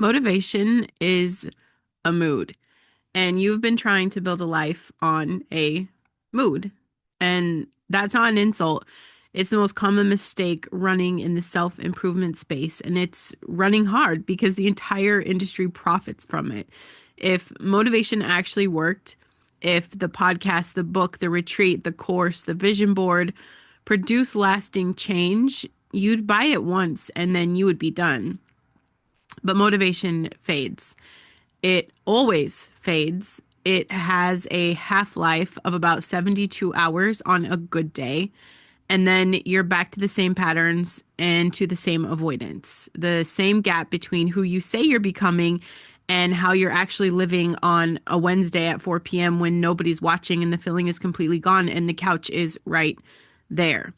Motivation is a mood, and you've been trying to build a life on a mood. And that's not an insult. It's the most common mistake running in the self-improvement space, and it's running hard because the entire industry profits from it. If motivation actually worked, if the podcast, the book, the retreat, the course, the vision board produce lasting change, you'd buy it once and then you would be done. But motivation fades. It always fades. It has a half-life of about 72 hours on a good day. And then you're back to the same patterns and to the same avoidance. The same gap between who you say you're becoming and how you're actually living on a Wednesday at 4 p.m. when nobody's watching and the feeling is completely gone and the couch is right there.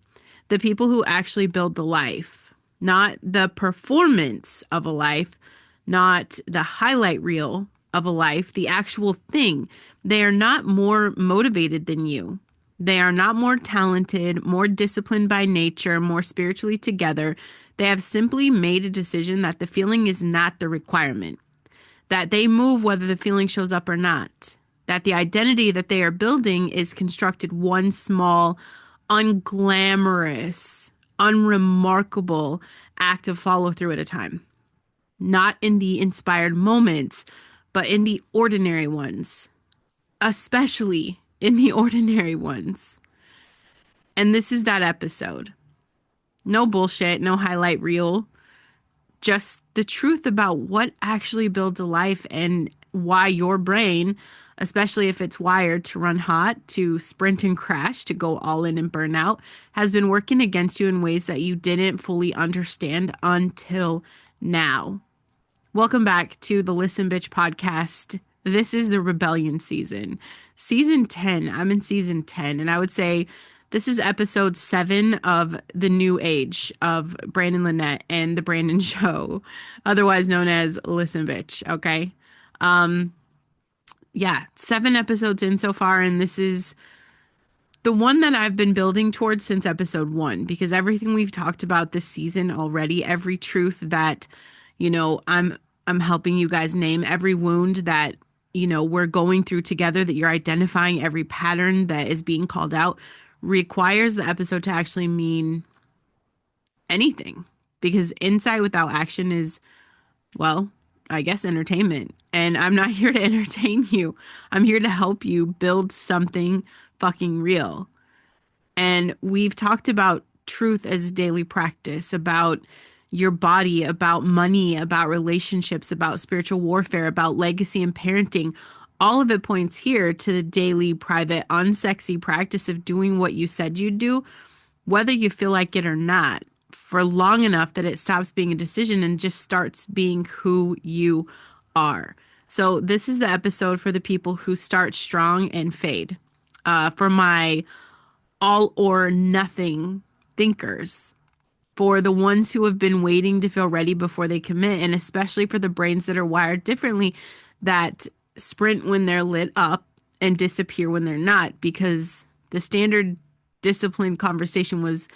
The people who actually build the life, not the performance of a life, not the highlight reel of a life, the actual thing. They are not more motivated than you. They are not more talented, more disciplined by nature, more spiritually together. They have simply made a decision that the feeling is not the requirement, that they move whether the feeling shows up or not, that the identity that they are building is constructed one small, unglamorous, unremarkable act of follow through at a time. Not in the inspired moments, but in the ordinary ones, especially in the ordinary ones. And this is that episode. No bullshit, no highlight reel, just the truth about what actually builds a life and why your brain, especially if it's wired to run hot, to sprint and crash, to go all in and burn out, has been working against you in ways that you didn't fully understand until now. Welcome back to the Listen Bitch podcast. This is the rebellion season. Season 10. I'm in season 10, and I would say this is episode 7 of the new age of Brandon Lynette and the Brandon Show, otherwise known as Listen Bitch, okay? Yeah, 7 episodes in so far, and this is the one that I've been building towards since episode 1, because everything we've talked about this season already, every truth that, I'm helping you guys name, every wound that, we're going through together, that you're identifying, every pattern that is being called out, requires the episode to actually mean anything. Because insight without action is, well, I guess entertainment. And I'm not here to entertain you. I'm here to help you build something fucking real. And we've talked about truth as a daily practice, about your body, about money, about relationships, about spiritual warfare, about legacy and parenting. All of it points here to the daily, private, unsexy practice of doing what you said you'd do, whether you feel like it or not, for long enough that it stops being a decision and just starts being who you are. So this is the episode for the people who start strong and fade. For my all or nothing thinkers, for the ones who have been waiting to feel ready before they commit, and especially for the brains that are wired differently, that sprint when they're lit up and disappear when they're not, because the standard disciplined conversation was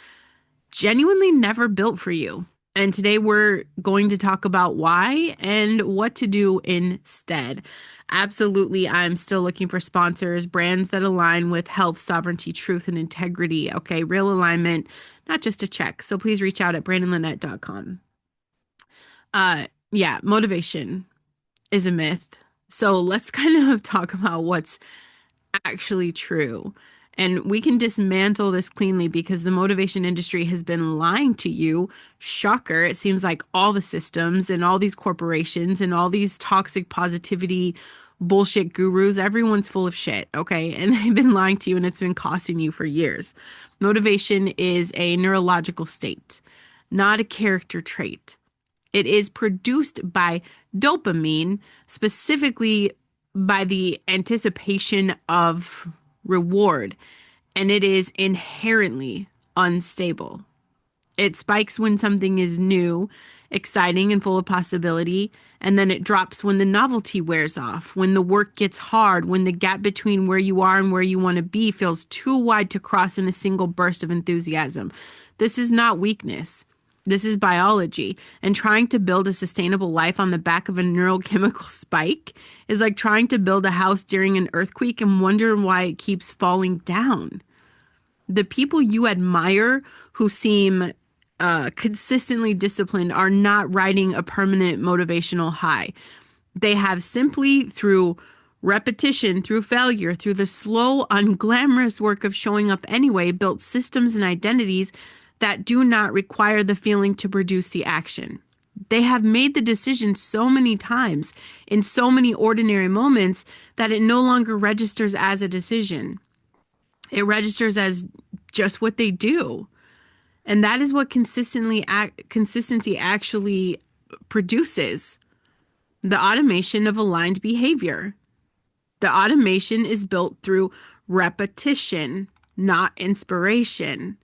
genuinely never built for you. And today we're going to talk about why and what to do instead. Absolutely, I'm still looking for sponsors, brands that align with health, sovereignty, truth, and integrity. Okay, real alignment, not just a check. So please reach out at brandonlynette.com. Yeah, motivation is a myth. So let's kind of talk about what's actually true. And we can dismantle this cleanly because the motivation industry has been lying to you. Shocker. It seems like all the systems and all these corporations and all these toxic positivity bullshit gurus, everyone's full of shit, okay? And they've been lying to you and it's been costing you for years. Motivation is a neurological state, not a character trait. It is produced by dopamine, specifically by the anticipation of reward, and it is inherently unstable. It spikes when something is new, exciting, and full of possibility, and then it drops when the novelty wears off, when the work gets hard, when the gap between where you are and where you want to be feels too wide to cross in a single burst of enthusiasm. This is not weakness. This is biology. And trying to build a sustainable life on the back of a neurochemical spike is like trying to build a house during an earthquake and wondering why it keeps falling down. The people you admire who seem consistently disciplined are not riding a permanent motivational high. They have simply, through repetition, through failure, through the slow, unglamorous work of showing up anyway, built systems and identities that do not require the feeling to produce the action. They have made the decision so many times in so many ordinary moments that it no longer registers as a decision. It registers as just what they do. And that is what consistency actually produces. The automation of aligned behavior. The automation is built through repetition, not inspiration.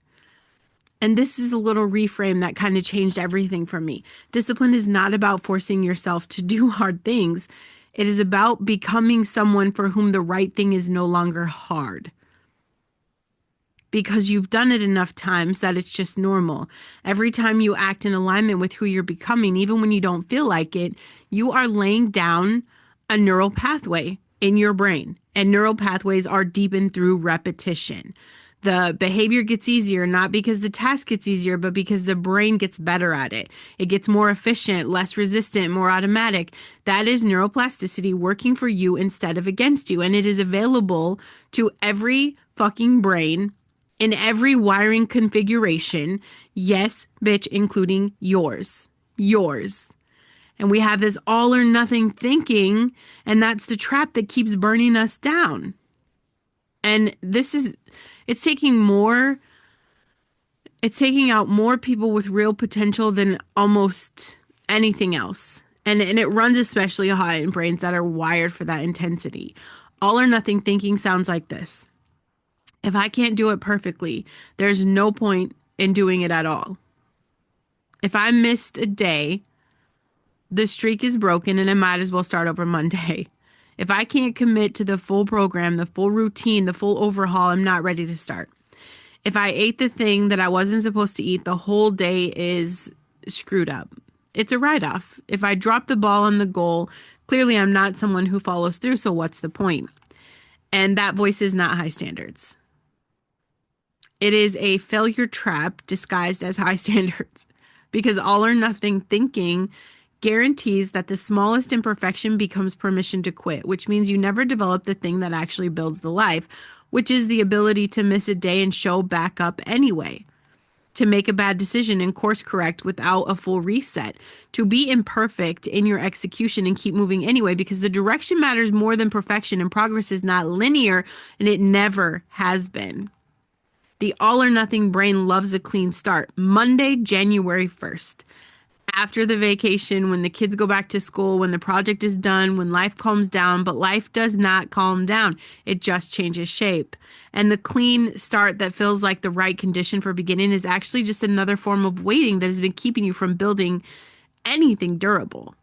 And this is a little reframe that kind of changed everything for me. Discipline is not about forcing yourself to do hard things. It is about becoming someone for whom the right thing is no longer hard. Because you've done it enough times that it's just normal. Every time you act in alignment with who you're becoming, even when you don't feel like it, you are laying down a neural pathway in your brain. And neural pathways are deepened through repetition. The behavior gets easier, not because the task gets easier, but because the brain gets better at it. It gets more efficient, less resistant, more automatic. That is neuroplasticity working for you instead of against you. And it is available to every fucking brain in every wiring configuration. Yes, bitch, including yours. Yours. And we have this all or nothing thinking, and that's the trap that keeps burning us down. And it's taking out more people with real potential than almost anything else. And it runs especially high in brains that are wired for that intensity. All or nothing thinking sounds like this. If I can't do it perfectly, there's no point in doing it at all. If I missed a day, the streak is broken and I might as well start over Monday. If I can't commit to the full program, the full routine, the full overhaul, I'm not ready to start. If I ate the thing that I wasn't supposed to eat, the whole day is screwed up. It's a write-off. If I drop the ball on the goal, clearly I'm not someone who follows through, so what's the point? And that voice is not high standards. It is a failure trap disguised as high standards, because all or nothing thinking guarantees that the smallest imperfection becomes permission to quit, which means you never develop the thing that actually builds the life, which is the ability to miss a day and show back up anyway, to make a bad decision and course correct without a full reset, to be imperfect in your execution and keep moving anyway, because the direction matters more than perfection, and progress is not linear, and it never has been. The all or nothing brain loves a clean start. Monday, January 1st. After the vacation, when the kids go back to school, when the project is done, when life calms down, but life does not calm down. It just changes shape. And the clean start that feels like the right condition for beginning is actually just another form of waiting that has been keeping you from building anything durable.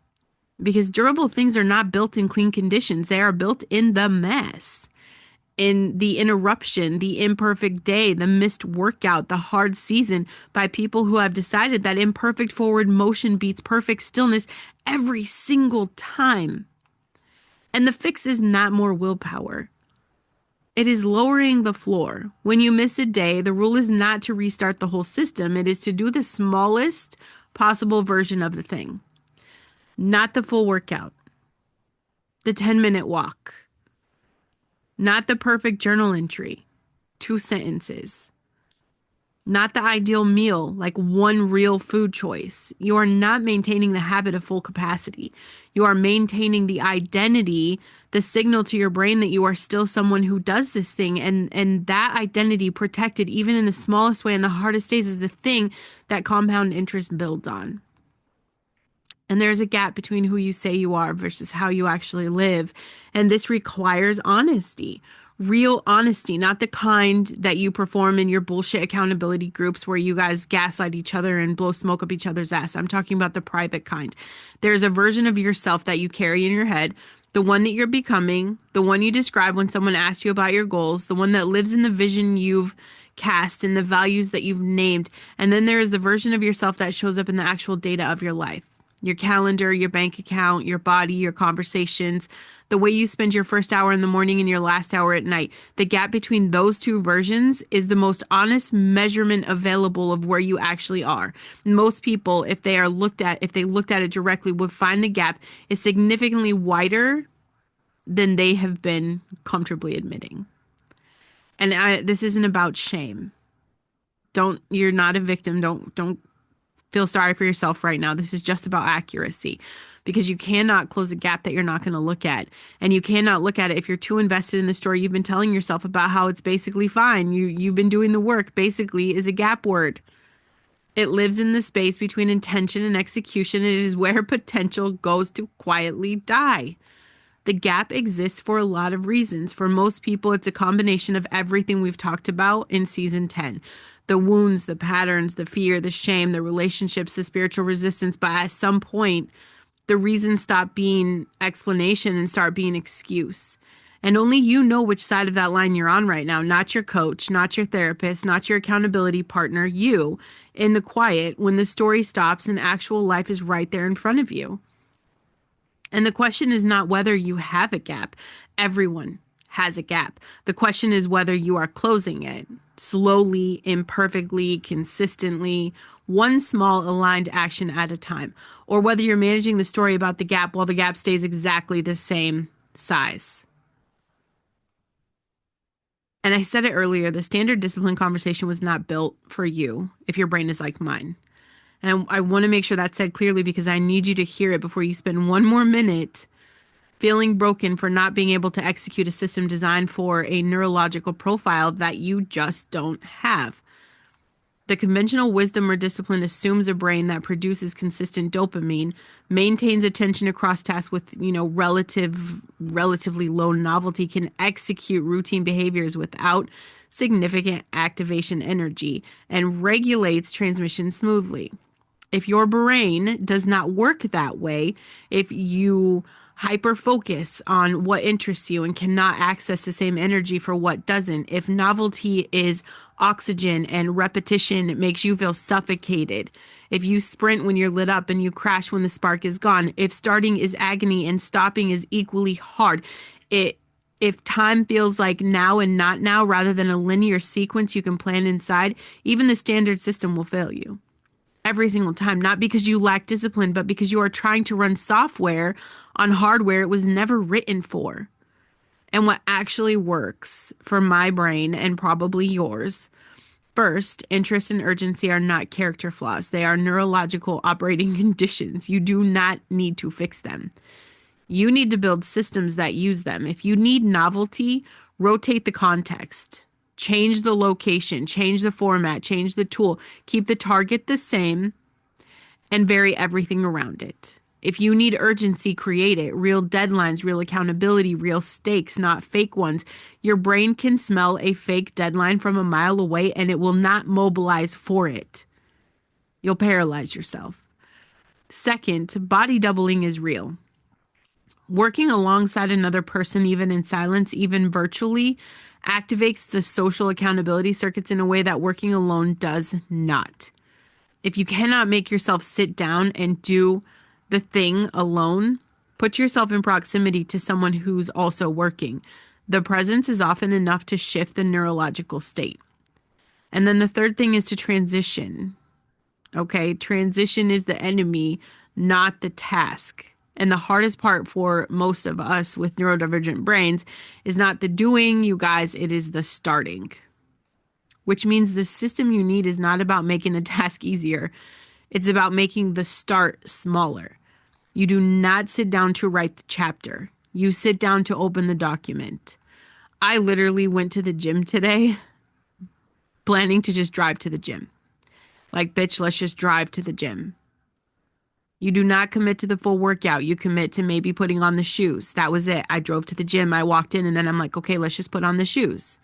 Because durable things are not built in clean conditions. They are built in the mess, in the interruption, the imperfect day, the missed workout, the hard season, by people who have decided that imperfect forward motion beats perfect stillness every single time. And the fix is not more willpower. It is lowering the floor. When you miss a day, the rule is not to restart the whole system. It is to do the smallest possible version of the thing. Not the full workout. The 10-minute walk. Not the perfect journal entry, 2 sentences. Not the ideal meal, like one real food choice. You are not maintaining the habit of full capacity. You are maintaining the identity, the signal to your brain that you are still someone who does this thing. And that identity, protected even in the smallest way and the hardest days, is the thing that compound interest builds on. And there's a gap between who you say you are versus how you actually live. And this requires honesty, real honesty, not the kind that you perform in your bullshit accountability groups where you guys gaslight each other and blow smoke up each other's ass. I'm talking about the private kind. There's a version of yourself that you carry in your head, the one that you're becoming, the one you describe when someone asks you about your goals, the one that lives in the vision you've cast and the values that you've named. And then there is the version of yourself that shows up in the actual data of your life. Your calendar, your bank account, your body, your conversations, the way you spend your first hour in the morning and your last hour at night. The gap between those two versions is the most honest measurement available of where you actually are. Most people, if they looked at it directly, would find the gap is significantly wider than they have been comfortably admitting. And this isn't about shame. You're not a victim. Don't feel sorry for yourself right now. This is just about accuracy, because you cannot close a gap that you're not going to look at. And you cannot look at it if you're too invested in the story you've been telling yourself about how it's basically fine. You've been doing the work. Basically is a gap word. It lives in the space between intention and execution. It is where potential goes to quietly die. The gap exists for a lot of reasons. For most people, it's a combination of everything we've talked about in season 10. The wounds, the patterns, the fear, the shame, the relationships, the spiritual resistance. But at some point, the reasons stop being explanation and start being excuse. And only you know which side of that line you're on right now. Not your coach, not your therapist, not your accountability partner. You, in the quiet, when the story stops and actual life is right there in front of you. And the question is not whether you have a gap. Everyone has a gap. The question is whether you are closing it slowly, imperfectly, consistently, one small aligned action at a time, or whether you're managing the story about the gap while the gap stays exactly the same size. And I said it earlier, the standard discipline conversation was not built for you if your brain is like mine. And I want to make sure that's said clearly, because I need you to hear it before you spend one more minute feeling broken for not being able to execute a system designed for a neurological profile that you just don't have. The conventional wisdom or discipline assumes a brain that produces consistent dopamine, maintains attention across tasks with, relatively low novelty, can execute routine behaviors without significant activation energy, and regulates transmission smoothly. If your brain does not work that way, if you hyper focus on what interests you and cannot access the same energy for what doesn't, if novelty is oxygen and repetition makes you feel suffocated, if you sprint when you're lit up and you crash when the spark is gone, if starting is agony and stopping is equally hard, if time feels like now and not now rather than a linear sequence you can plan inside, even the standard system will fail you. Every single time, not because you lack discipline, but because you are trying to run software on hardware it was never written for. And what actually works for my brain and probably yours, first, interest and urgency are not character flaws. They are neurological operating conditions. You do not need to fix them. You need to build systems that use them. If you need novelty, rotate the context. Change the location, change the format, change the tool, keep the target the same, and vary everything around it. If you need urgency, create it. Real deadlines, real accountability, real stakes, not fake ones. Your brain can smell a fake deadline from a mile away and it will not mobilize for it. You'll paralyze yourself. Second, body doubling is real. Working alongside another person, even in silence, even virtually, activates the social accountability circuits in a way that working alone does not. If you cannot make yourself sit down and do the thing alone, put yourself in proximity to someone who's also working. The presence is often enough to shift the neurological state. And then the third thing is to transition. Okay, transition is the enemy, not the task. And the hardest part for most of us with neurodivergent brains is not the doing, you guys, it is the starting. Which means the system you need is not about making the task easier. It's about making the start smaller. You do not sit down to write the chapter. You sit down to open the document. I literally went to the gym today, planning to just drive to the gym. Like, bitch, let's just drive to the gym. You do not commit to the full workout. You commit to maybe putting on the shoes. That was it. I drove to the gym. I walked in and then I'm like, okay, let's just put on the shoes.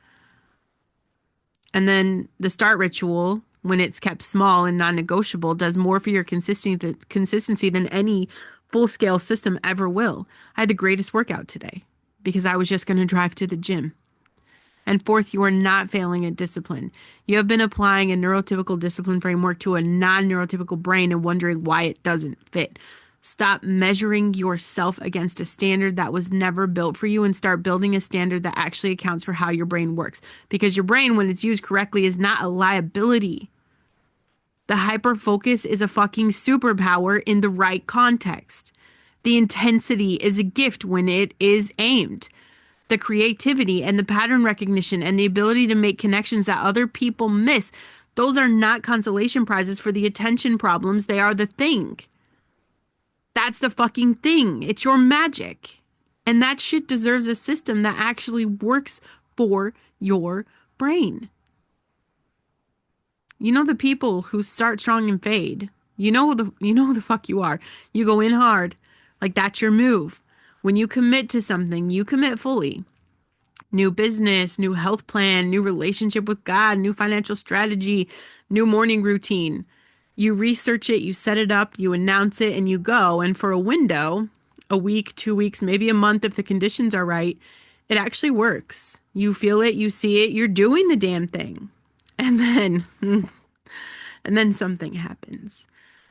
And then the start ritual, when it's kept small and non-negotiable, does more for your consistency than any full-scale system ever will. I had the greatest workout today because I was just going to drive to the gym. And fourth, you are not failing at discipline. You have been applying a neurotypical discipline framework to a non-neurotypical brain and wondering why it doesn't fit. Stop measuring yourself against a standard that was never built for you and start building a standard that actually accounts for how your brain works. Because your brain, when it's used correctly, is not a liability. The hyper focus is a fucking superpower in the right context. The intensity is a gift when it is aimed. The creativity and the pattern recognition and the ability to make connections that other people miss, those are not consolation prizes for the attention problems. They are the thing. That's the fucking thing. It's your magic. And that shit deserves a system that actually works for your brain. You know the people who start strong and fade. You know who the fuck you are. You go in hard. Like that's your move. When you commit to something, you commit fully. New business, new health plan, new relationship with God, new financial strategy, new morning routine. You research it, you set it up, you announce it, and you go. And for a window, a week, 2 weeks, maybe a month if the conditions are right, it actually works. You feel it, you see it, you're doing the damn thing. And then something happens.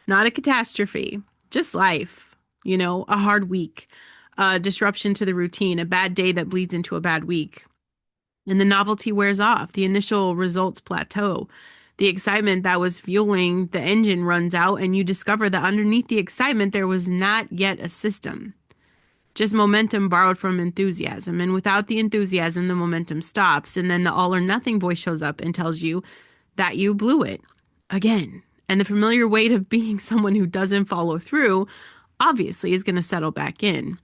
Not a catastrophe, just life, a hard week, a disruption to the routine, a bad day that bleeds into a bad week. And the novelty wears off. The initial results plateau. The excitement that was fueling the engine runs out, and you discover that underneath the excitement, there was not yet a system. Just momentum borrowed from enthusiasm. And without the enthusiasm, the momentum stops. And then the all or nothing voice shows up and tells you that you blew it again. And the familiar weight of being someone who doesn't follow through obviously is going to settle back in.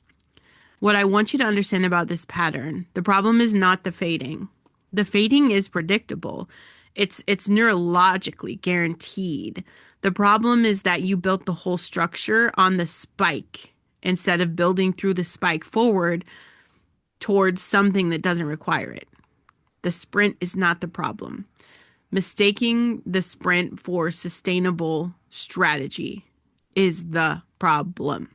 What I want you to understand about this pattern, the problem is not the fading. The fading is predictable. It's neurologically guaranteed. The problem is that you built the whole structure on the spike instead of building through the spike forward towards something that doesn't require it. The sprint is not the problem. Mistaking the sprint for sustainable strategy is the problem.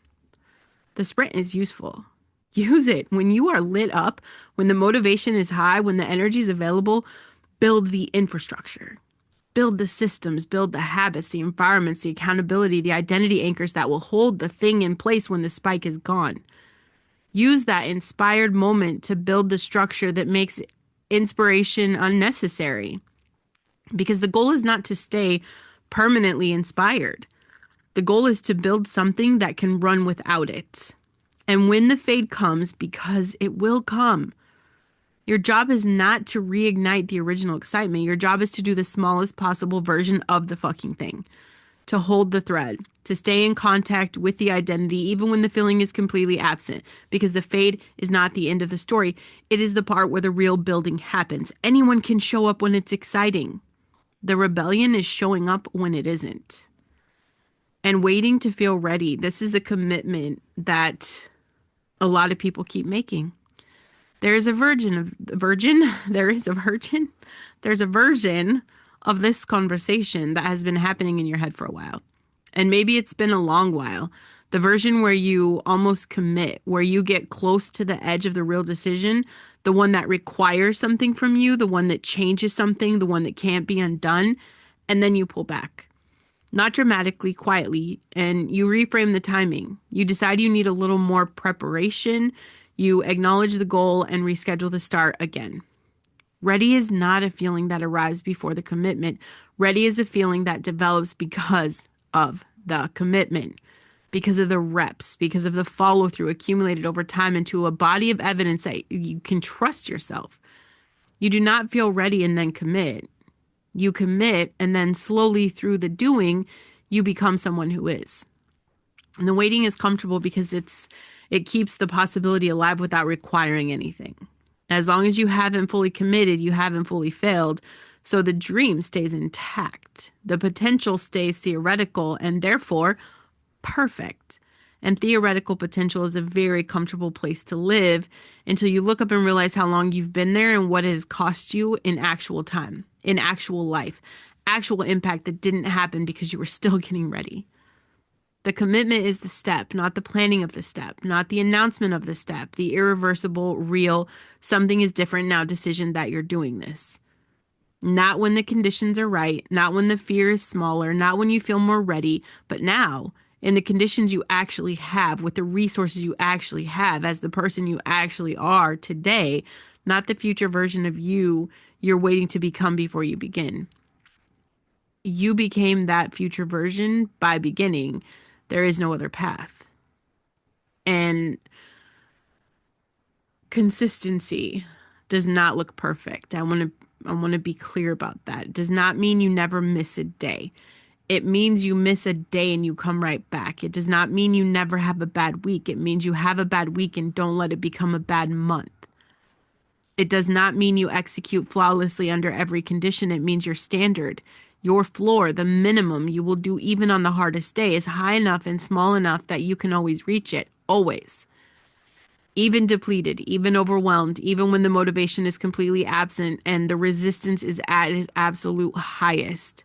The sprint is useful. Use it. When you are lit up, when the motivation is high, when the energy is available, build the infrastructure. Build the systems, build the habits, the environments, the accountability, the identity anchors that will hold the thing in place when the spike is gone. Use that inspired moment to build the structure that makes inspiration unnecessary. Because the goal is not to stay permanently inspired. The goal is to build something that can run without it. And when the fade comes, because it will come, your job is not to reignite the original excitement. Your job is to do the smallest possible version of the fucking thing, to hold the thread, to stay in contact with the identity, even when the feeling is completely absent, because the fade is not the end of the story. It is the part where the real building happens. Anyone can show up when it's exciting. The rebellion is showing up when it isn't. And waiting to feel ready. This is the commitment that a lot of people keep making. There's a version of this conversation that has been happening in your head for a while. And maybe it's been a long while. The version where you almost commit, where you get close to the edge of the real decision, the one that requires something from you, the one that changes something, the one that can't be undone, and then you pull back. Not dramatically, quietly, and you reframe the timing. You decide you need a little more preparation. You acknowledge the goal and reschedule the start again. Ready is not a feeling that arrives before the commitment. Ready is a feeling that develops because of the commitment, because of the reps, because of the follow through accumulated over time into a body of evidence that you can trust yourself. You do not feel ready and then commit. You commit, and then slowly through the doing, you become someone who is. And the waiting is comfortable because it keeps the possibility alive without requiring anything. As long as you haven't fully committed, you haven't fully failed. So the dream stays intact. The potential stays theoretical and therefore perfect. And theoretical potential is a very comfortable place to live until you look up and realize how long you've been there and what it has cost you in actual time, in actual life, actual impact that didn't happen because you were still getting ready. The commitment is the step, not the planning of the step, not the announcement of the step, the irreversible, real, something is different now decision that you're doing this. Not when the conditions are right, not when the fear is smaller, not when you feel more ready, but now in the conditions you actually have, with the resources you actually have as the person you actually are today, not the future version of you you're waiting to become before you begin. You became that future version by beginning. There is no other path. And consistency does not look perfect. I want to be clear about that. It does not mean you never miss a day. It means you miss a day and you come right back. It does not mean you never have a bad week. It means you have a bad week and don't let it become a bad month. It does not mean you execute flawlessly under every condition. It means your standard, your floor, the minimum you will do even on the hardest day is high enough and small enough that you can always reach it. Always. Even depleted, even overwhelmed, even when the motivation is completely absent and the resistance is at its absolute highest.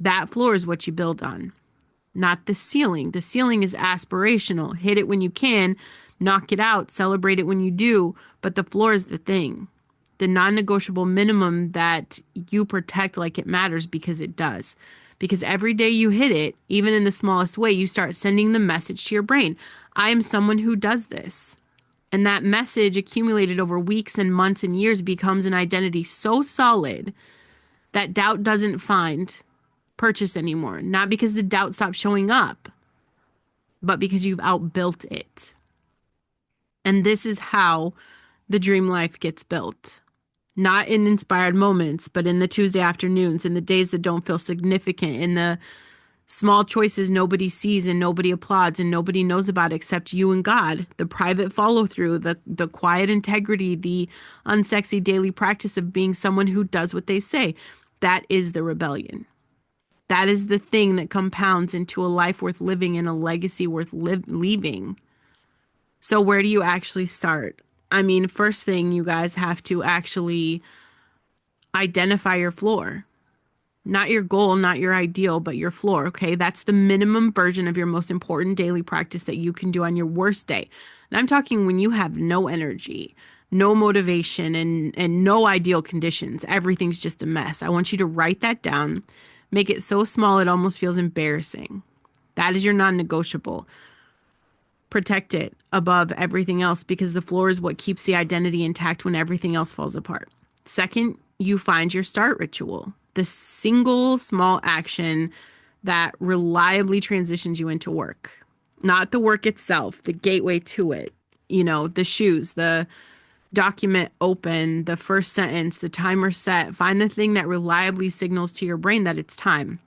That floor is what you build on, not the ceiling. The ceiling is aspirational. Hit it when you can, knock it out, celebrate it when you do, but the floor is the thing. The non-negotiable minimum that you protect like it matters, because it does. Because every day you hit it, even in the smallest way, you start sending the message to your brain. I am someone who does this. And that message accumulated over weeks and months and years becomes an identity so solid that doubt doesn't find purchase anymore. Not because the doubt stopped showing up, but because you've outbuilt it. And this is how the dream life gets built. Not in inspired moments, but in the Tuesday afternoons, in the days that don't feel significant, in the small choices nobody sees and nobody applauds and nobody knows about except you and God. The private follow through, the quiet integrity, the unsexy daily practice of being someone who does what they say. That is the rebellion. That is the thing that compounds into a life worth living and a legacy worth leaving. So where do you actually start? I mean, first thing, you guys have to actually identify your floor. Not your goal, not your ideal, but your floor, okay? That's the minimum version of your most important daily practice that you can do on your worst day. And I'm talking when you have no energy, no motivation, and no ideal conditions. Everything's just a mess. I want you to write that down. Make it so small it almost feels embarrassing. That is your non-negotiable. Protect it above everything else, because the floor is what keeps the identity intact when everything else falls apart. Second, you find your start ritual. The single small action that reliably transitions you into work. Not the work itself, the gateway to it. You know, the shoes, the document open, the first sentence, the timer set. Find the thing that reliably signals to your brain that it's time.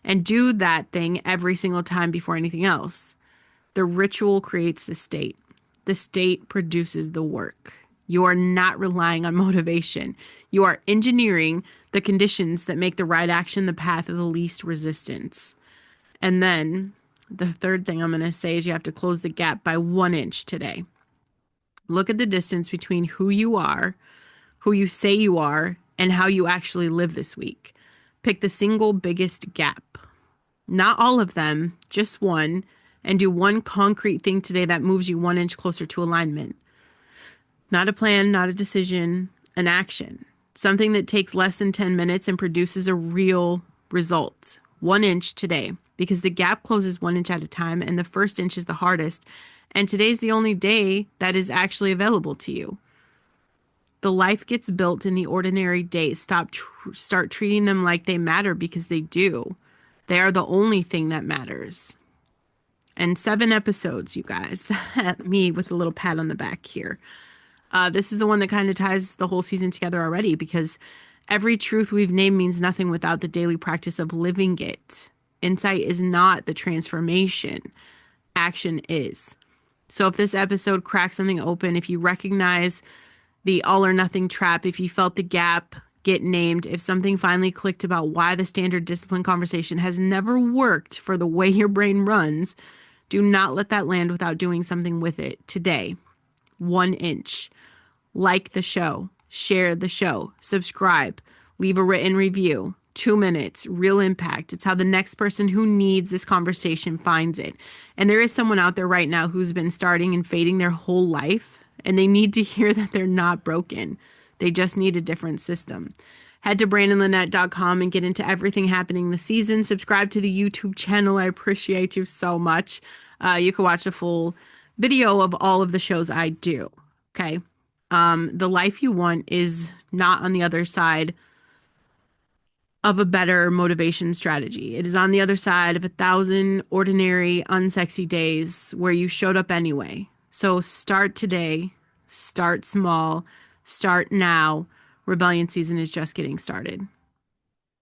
And do that thing every single time before anything else. The ritual creates the state. The state produces the work. You are not relying on motivation. You are engineering the conditions that make the right action the path of the least resistance. And then the third thing I'm going to say is you have to close the gap by 1 inch today. Look at the distance between who you are, who you say you are, and how you actually live this week. Pick the single biggest gap. Not all of them, just one, and do one concrete thing today that moves you 1 inch closer to alignment. Not a plan, not a decision, an action. Something that takes less than 10 minutes and produces a real result. 1 inch today, because the gap closes 1 inch at a time, and the first inch is the hardest. And today's the only day that is actually available to you. The life gets built in the ordinary days. Start treating them like they matter, because they do. They are the only thing that matters. And 7 episodes, you guys. Me with a little pat on the back here. This is the one that kind of ties the whole season together already, because every truth we've named means nothing without the daily practice of living it. Insight is not the transformation. Action is. So if this episode cracks something open, if you recognize the all or nothing trap, if you felt the gap get named, if something finally clicked about why the standard discipline conversation has never worked for the way your brain runs, do not let that land without doing something with it today. 1 inch. Like the show, share the show, subscribe, leave a written review. 2 minutes, real impact. It's how the next person who needs this conversation finds it. And there is someone out there right now who's been starting and fading their whole life, and they need to hear that they're not broken. They just need a different system. Head to brandonlynette.com and get into everything happening this season. Subscribe to the YouTube channel. I appreciate you so much. You can watch a full video of all of the shows I do. Okay. The life you want is not on the other side of a better motivation strategy. It is on the other side of 1,000 ordinary, unsexy days where you showed up anyway. So start today, start small, start now. Rebellion season is just getting started.